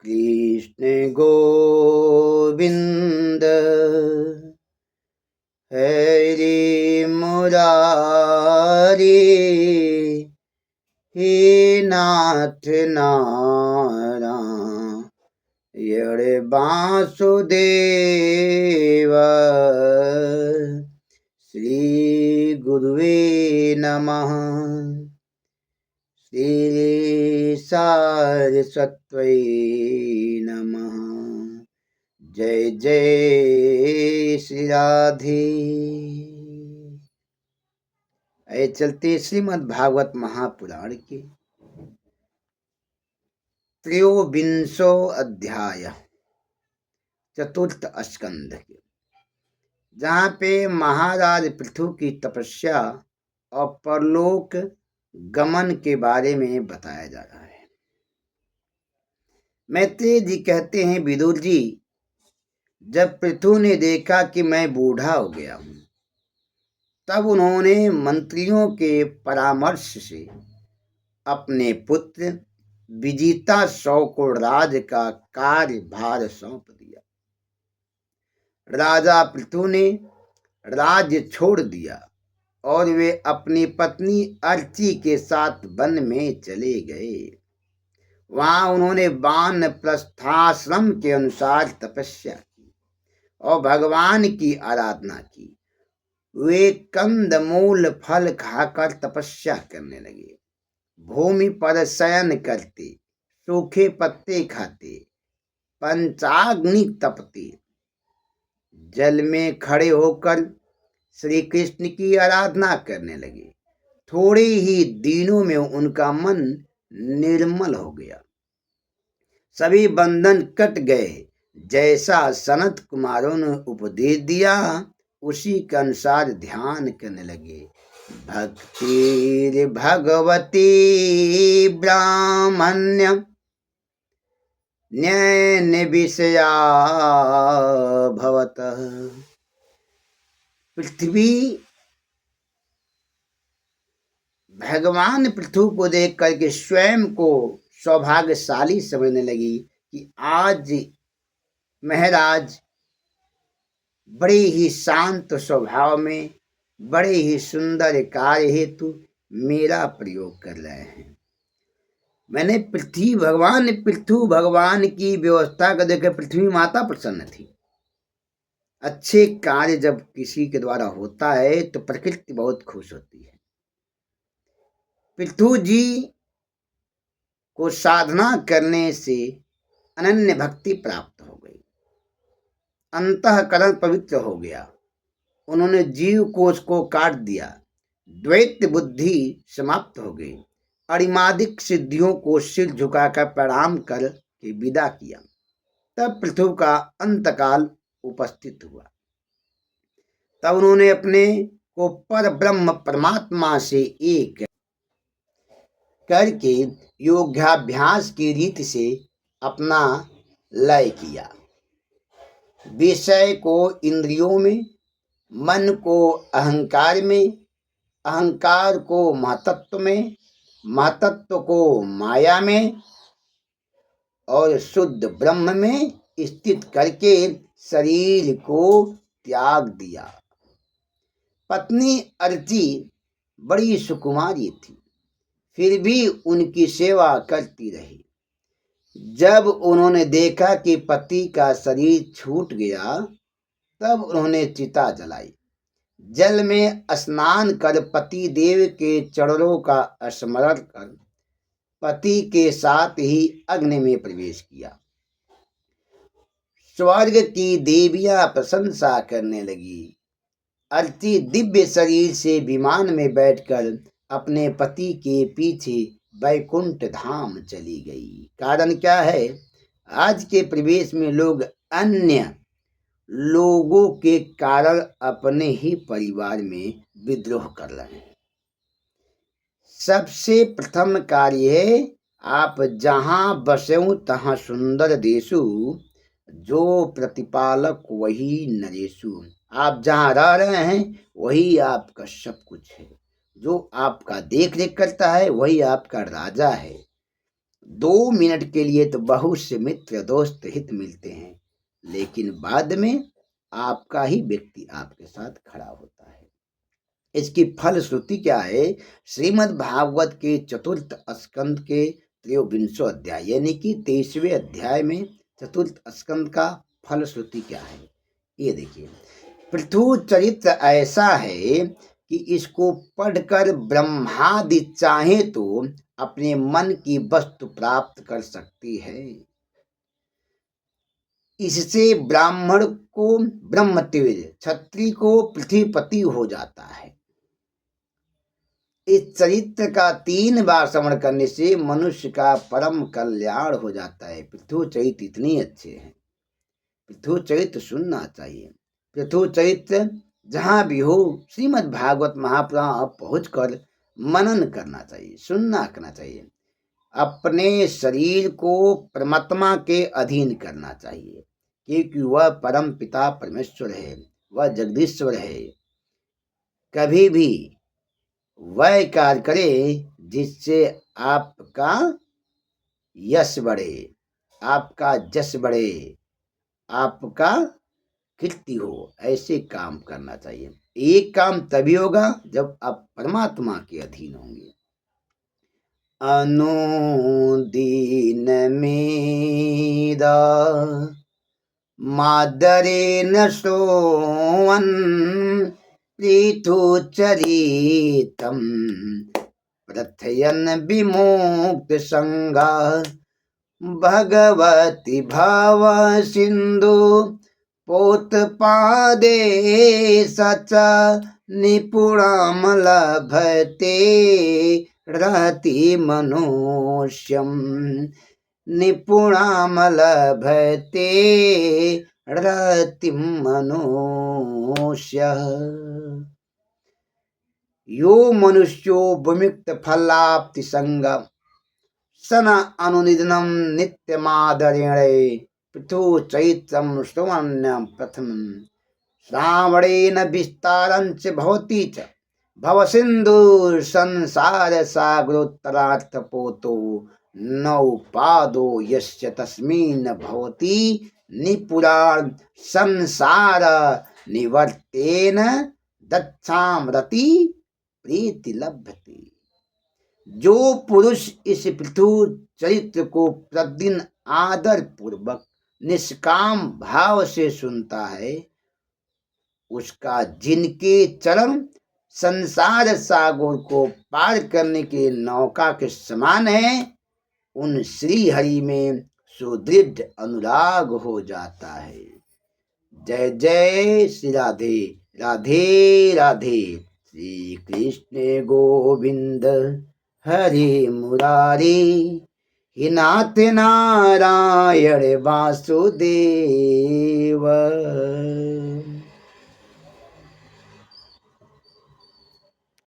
कृष्ण गोविंद हरि मुरारी, हे नाथ नारायण वासुदेव। श्री गुरुवे नमः। श्री सारस्वत्यै नमः। जय जय श्री राधे। आइए चलते श्रीमद् भागवत महापुराण के त्रयोविंशो अध्याय चतुर्थ स्कंध के, जहाँ पे महाराज पृथु की तपस्या और परलोक गमन के बारे में बताया जा रहा है। मैत्रेय जी कहते हैं, विदुर जी, जब पृथु ने देखा कि मैं बूढ़ा हो गया हूँ, तब उन्होंने मंत्रियों के परामर्श से अपने पुत्र विजिता सौ को राज का कार्यभार सौंप दिया। राजा पृथु ने राज्य छोड़ दिया और वे अपनी पत्नी अर्ची के साथ वन में चले गए। वहां उन्होंने वानप्रस्थाश्रम के अनुसार तपस्या की और भगवान की आराधना की। वे कंदमूल फल खाकर तपस्या करने लगे, भूमि पर शयन करते, सूखे पत्ते खाते, पंचाग्नि तपते, जल में खड़े होकर श्री कृष्ण की आराधना करने लगे। थोड़े ही दिनों में उनका मन निर्मल हो गया, सभी बंधन कट गए। जैसा सनत कुमारों ने उपदेश दिया, उसी के अनुसार ध्यान करने लगे। भक्ति भगवती ब्राह्मण्य न्याय विषया भवतः। पृथ्वी भगवान पृथु को देख करके स्वयं को सौभाग्यशाली समझने लगी कि आज महाराज बड़े ही शांत स्वभाव में, बड़े ही सुंदर कार्य हेतु मेरा प्रयोग कर रहे हैं। मैंने पृथु भगवान की व्यवस्था को देखकर पृथ्वी माता प्रसन्न थी। अच्छे कार्य जब किसी के द्वारा होता है तो प्रकृति बहुत खुश होती है। पृथु जी को साधना करने से अनन्य भक्ति प्राप्त हो गई, अंतःकरण पवित्र हो गया। उन्होंने जीव कोश को काट दिया, द्वैत बुद्धि समाप्त हो गई, अरिमादिक सिद्धियों को सिर झुकाकर प्रणाम कर के विदा किया। तब पृथु का अंतकाल उपस्थित हुआ। तब उन्होंने अपने को पर ब्रह्म परमात्मा से एक करके योगाभ्यास की रीति से अपना लय किया। विषय को इंद्रियों में, मन को अहंकार में, अहंकार को महतत्व में, महतत्व को माया में और शुद्ध ब्रह्म में स्थित करके शरीर को त्याग दिया। पत्नी अर्ची बड़ी सुकुमारी थी, फिर भी उनकी सेवा करती रही। जब उन्होंने देखा कि पति का शरीर छूट गया, तब उन्होंने चिता जलाई। जल में स्नान कर पति देव के चरणों का स्मरण कर पति के साथ ही अग्नि में प्रवेश किया। स्वर्ग की देवियां प्रशंसा करने लगी। अर्ची दिव्य शरीर से विमान में बैठकर अपने पति के पीछे वैकुंठ धाम चली गई। कारण क्या है? आज के परिवेश में लोग अन्य लोगों के कारण अपने ही परिवार में विद्रोह कर रहे हैं। सबसे प्रथम कार्य है, आप जहां बसो तहां सुंदर देशु, जो प्रतिपालक वही नरेशु। आप जहां रह रहे हैं वही आपका सब कुछ है। जो आपका देख रेख करता है वही आपका राजा है। 2 मिनट के लिए तो बहुत से मित्र दोस्त हित मिलते हैं, लेकिन बाद में आपका ही व्यक्ति आपके साथ खड़ा होता है। इसकी फलश्रुति क्या है? श्रीमद् भागवत के चतुर्थ स्कंद के त्रयोविंशो अध्याय यानी कि 23वें अध्याय में चतुर्थ स्कंद का फलश्रुति क्या है, ये देखिए। पृथु चरित्र ऐसा है कि इसको पढ़कर ब्रह्मादि चाहे तो अपने मन की वस्तु प्राप्त कर सकती है। इससे ब्राह्मण को ब्रह्मतेज, क्षत्रिय को पृथ्वीपति हो जाता है। इस चरित्र का 3 बार श्रवण करने से मनुष्य का परम कल्याण हो जाता है। पृथु चरित्र इतने अच्छे हैं, पृथु चरित्र सुनना चाहिए। पृथु चरित्र जहाँ भी हो श्रीमद् भागवत महापुराण पहुँच कर मनन करना चाहिए, सुनना करना चाहिए। अपने शरीर को परमात्मा के अधीन करना चाहिए, क्योंकि वह परम पिता परमेश्वर है, वह जगदीश्वर है। कभी भी वह कार्य करे जिससे आपका यश बढ़े, आपका जस बढ़े, आपका कीर्ति हो, ऐसे काम करना चाहिए। एक काम तभी होगा जब आप परमात्मा के अधीन होंगे। अनुदीन मेरा मादरे न सोवन पृथु चरितम प्रथयन विमुक्त संगा भगवती भाव सिंधु पोत पादे सच निपुणम लभते रहति मनुष्यम निपुणम लभते रहति मनुष्य। यो मनुष्यो विमुक्त फलाप्ति संग सन अनुनिधनम नित्यमादरेणे पृथु चैत्रम श्रवण्यम प्रथम श्रावणेन विस्तारंच भवति च भवसिंधु संसार सागरोत्तरार्थ पोतो नौ पादो यस्य तस्मिन् भवति निपुराण संसार निवर्तेन दक्षामरति प्रीति लभते। जो पुरुष इस पृथु चरित्र को प्रतिदिन आदर पूर्वक निष्काम भाव से सुनता है, उसका जिनके चरण संसार सागर को पार करने के नौका के समान है, उन श्री हरि में सुदृढ़ अनुराग हो जाता है। जय जय श्री राधे राधे राधे। श्री कृष्ण गोविंद हरि मुरारी हे नाथ नारायण वासुदेव।